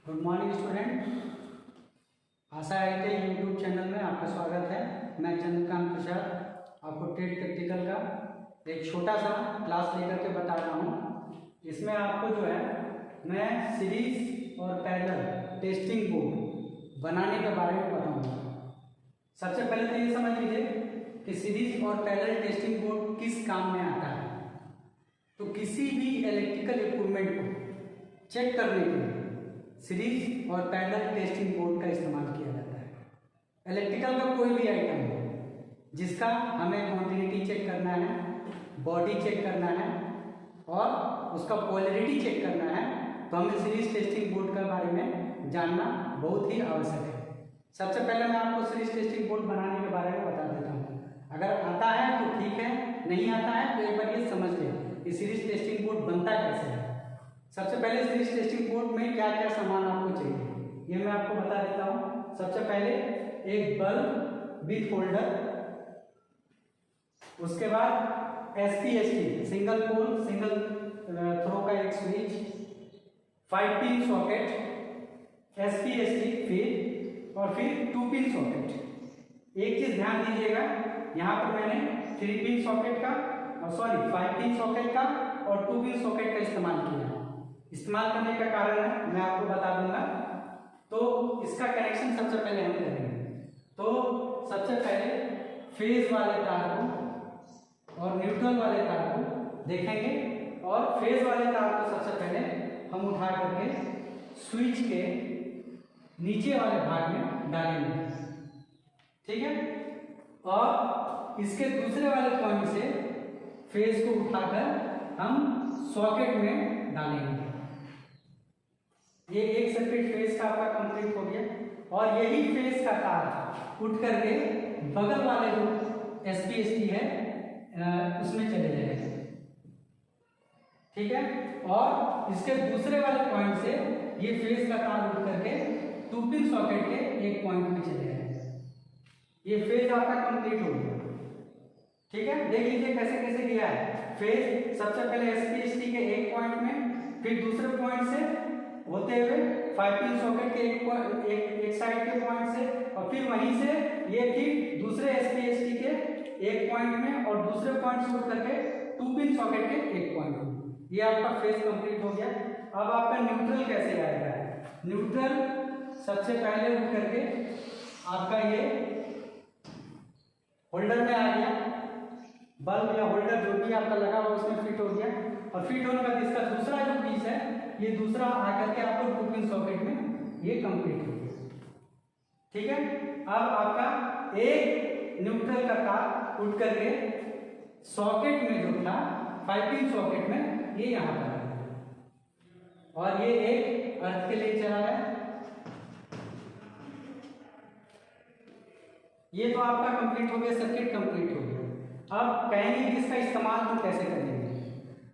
Good morning student. Asha IT YouTube channel में आपका स्वागत है। मैं चंद्रकांत प्रसाद आपको टेट प्रैक्टिकल का एक छोटा सा क्लास लेकर के बता रहा हूँ। इसमें आपको जो है मैं सीरीज और पैरेलल टेस्टिंग बोर्ड बनाने के बारे में बताऊँगा। सबसे पहले तो ये समझ लीजिए कि सीरीज और पैरेलल टेस्टिंग बोर्ड किस काम में आता है। तो किसी भी इलेक्ट्रिकल इक्विपमेंट को चेक करने के लिए सीरीज और पैरेलल टेस्टिंग बोर्ड का इस्तेमाल किया जाता है। इलेक्ट्रिकल का कोई भी आइटम हो जिसका हमें क्वांटिटी चेक करना है, बॉडी चेक करना है और उसका पोलैरिटी चेक करना है, तो हमें सीरीज टेस्टिंग बोर्ड के बारे में जानना बहुत ही आवश्यक है। सबसे पहले मैं आपको सीरीज टेस्टिंग बोर्ड बनाने के बारे में बता देता हूँ। अगर आता है तो ठीक है, नहीं आता है तो एक बार ये समझ लें कि सीरीज टेस्टिंग बोर्ड बनता कैसे है। सबसे पहले सीरीज टेस्टिंग बोर्ड में क्या क्या सामान आपको चाहिए ये मैं आपको बता देता हूँ। सबसे पहले एक बल्ब विथ होल्डर, उसके बाद SPST single pole single throw का एक स्विच, 5 पिन सॉकेट, SPST फिर और फिर 2 पिन सॉकेट। एक चीज ध्यान दीजिएगा, यहाँ पर मैंने 3 पिन सॉकेट का 5 पिन सॉकेट का और 2 पिन सॉकेट का इस्तेमाल किया है। इस्तेमाल करने का कारण है मैं आपको बता दूंगा। तो इसका कनेक्शन सबसे पहले हम करेंगे। तो सबसे पहले फेज वाले तार को और न्यूट्रल वाले तार को देखेंगे और फेज वाले तार को सबसे पहले हम उठा करके स्विच के नीचे वाले भाग में डालेंगे, ठीक है। और इसके दूसरे वाले पॉइंट से फेज को उठाकर हम सॉकेट में डालेंगे। ये एक सर्किट फेज का आपका कंप्लीट हो गया और यही फेज का तार उठ करके बगल वाले जो SPST है उसमें चले जाएगा, ठीक है। और इसके दूसरे वाले पॉइंट से ये फेज का तार उठ करके 2 पिन सॉकेट के एक पॉइंट में चले जाएगा। ये फेज आपका कंप्लीट हो गया, ठीक है। देख लीजिए कैसे कैसे किया है। फेज सबसे पहले SPST के एक पॉइंट में, फिर दूसरे पॉइंट से होते हुए 5 पिन सॉकेट के एक साइड के पॉइंट से और फिर वहीं से ये फिर दूसरे SPST के एक पॉइंट में और दूसरे पॉइंट से उठ करके 2 पिन सॉकेट के एक पॉइंट में। ये आपका फेज कंप्लीट हो गया। अब आपका न्यूट्रल कैसे आएगा? न्यूट्रल सबसे पहले उठ करके आपका ये होल्डर में आ गया, बल्ब या होल्डर जो भी आपका लगा हुआ उसमें फिट हो गया और फिट होने का इसका दूसरा जो पीस है ये दूसरा आकर के आपको 2 पिन सॉकेट में ये कंप्लीट हो गया, ठीक है। अब आपका एक न्यूट्रल का तार उठ करके सॉकेट में जो था 5 पिन सॉकेट में ये यहाँ पर है और ये एक अर्थ के लिए चला है। ये तो आपका कंप्लीट हो गया, सर्किट कंप्लीट हो गया। अब कहेंगे कि इसका इस्तेमाल हम कैसे करेंगे।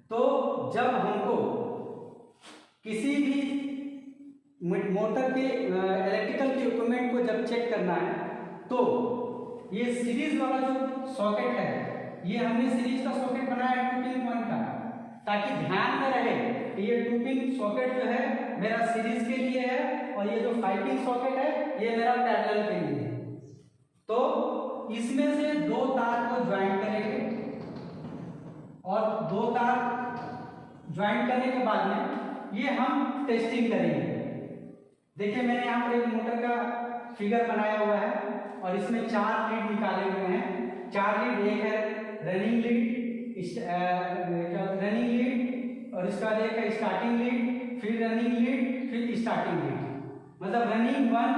तो जब हमको किसी भी मोटर के इलेक्ट्रिकल के इक्विपमेंट को जब चेक करना है तो ये सीरीज वाला जो सॉकेट है ये हमने सीरीज का सॉकेट बनाया है 2 पिन पॉइंट का, ताकि ध्यान में रहे कि ये 2 पिन सॉकेट जो है मेरा सीरीज के लिए है और ये जो 5 पिन सॉकेट है ये मेरा पैरेलल के लिए है। तो इसमें से 2 तार को ज्वाइन करेंगे और 2 तार ज्वाइन करने के बाद में ये हम टेस्टिंग करेंगे। देखिए मैंने यहाँ पर एक मोटर का फिगर बनाया हुआ है और इसमें 4 लीड निकाले हुए हैं। 4 लीड, एक है रनिंग लीड और इसका एक है स्टार्टिंग लीड, फिर रनिंग लीड, फिर स्टार्टिंग लीड। मतलब रनिंग 1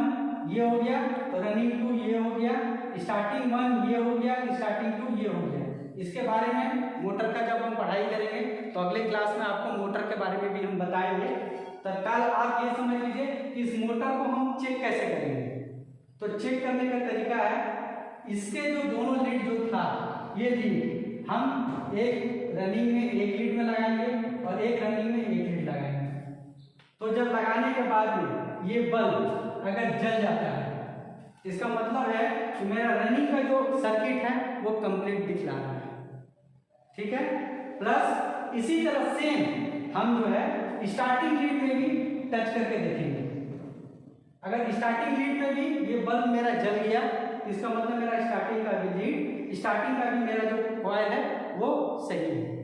ये हो गया तो रनिंग 2 ये हो गया, स्टार्टिंग 1 ये हो गया, स्टार्टिंग 2 ये हो गया। इसके बारे में मोटर का जब हम पढ़ाई करेंगे तो अगले क्लास में आपको मोटर के बारे में भी हम बताएंगे। तत्काल आप ये समझ लीजिए कि इस मोटर को हम चेक कैसे करेंगे। तो चेक करने का तरीका है, इसके जो दोनों लीड जो था ये लीड हम एक रनिंग में एक लीड में लगाएंगे और एक रनिंग में एक लीड लगाएंगे। तो जब लगाने के बाद में ये बल्ब अगर जल जाता है इसका मतलब है कि मेरा रनिंग का जो सर्किट है वो कंप्लीट दिखला रहा है, ठीक है। प्लस इसी तरह सेम हम जो है स्टार्टिंग लीड में भी टच करके देखेंगे अगर स्टार्टिंग लीड में भी ये बल्ब मेरा जल गया, इसका मतलब मेरा स्टार्टिंग का भी लीड, स्टार्टिंग का भी मेरा जो कॉइल है वो सही है।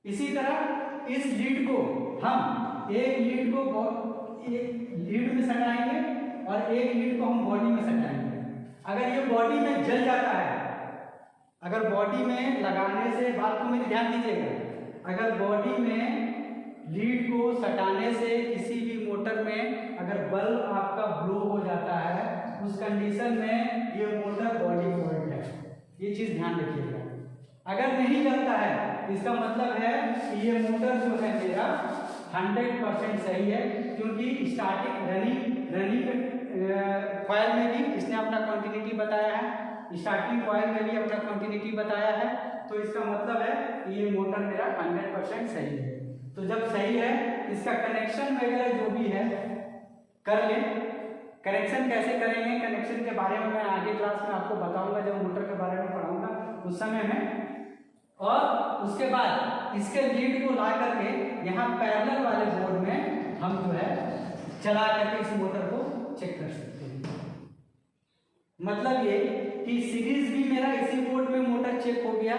इसी तरह इस लीड को हम एक लीड में सटाएंगे और एक लीड को हम बॉडी में सटाएंगे। अगर ये बॉडी में जल जाता है, अगर बॉडी में लगाने से, बात को मेरी ध्यान दीजिएगा, अगर बॉडी में लीड को सटाने से किसी भी मोटर में अगर बल्ब आपका ब्लो हो जाता है, उस कंडीशन में ये मोटर बॉडी फॉल्ट है, ये चीज ध्यान रखिएगा। अगर नहीं जलता है इसका मतलब है कि ये मोटर जो है मेरा 100% सही है, क्योंकि स्टार्टिंग रनिंग कॉइल में भी इसने अपना कंटिन्यूटी बताया है, स्टार्टिंग कॉइल में भी अपना कंटिन्यूटी बताया है, तो इसका मतलब है कि ये मोटर मेरा 100% सही है। तो जब सही है, इसका कनेक्शन वगैरह जो भी है कर ले। कनेक्शन कैसे करेंगे, कनेक्शन के बारे में मैं आगे क्लास में आपको बताऊंगा, जब मोटर के बारे में पढ़ाऊंगा उस समय में। और उसके बाद इसके लीड को ला करके यहाँ पैरेलल वाले बोर्ड में हम जो है चला करके इस मोटर को चेक कर सकते हैं। मतलब ये कि सीरीज भी मेरा इसी बोर्ड में मोटर चेक हो गया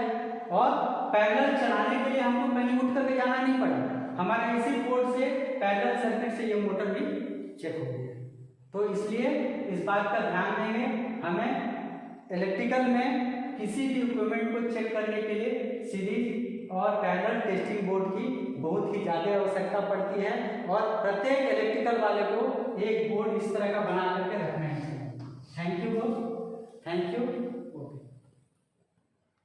और पैरेलल चलाने के लिए हमको कहीं उठ करके जाना नहीं पड़ा, हमारे इसी बोर्ड से पैरेलल सर्किट से ये मोटर भी चेक हो गया। तो इसलिए इस बात का ध्यान देंगे, हमें इलेक्ट्रिकल में किसी भी इक्विपमेंट को चेक करने के लिए सीरीज और पैरेलल टेस्टिंग बोर्ड की बहुत ही ज़्यादा आवश्यकता पड़ती है, और प्रत्येक इलेक्ट्रिकल वाले को एक बोर्ड इस तरह का बना करके रखना है। Thank you.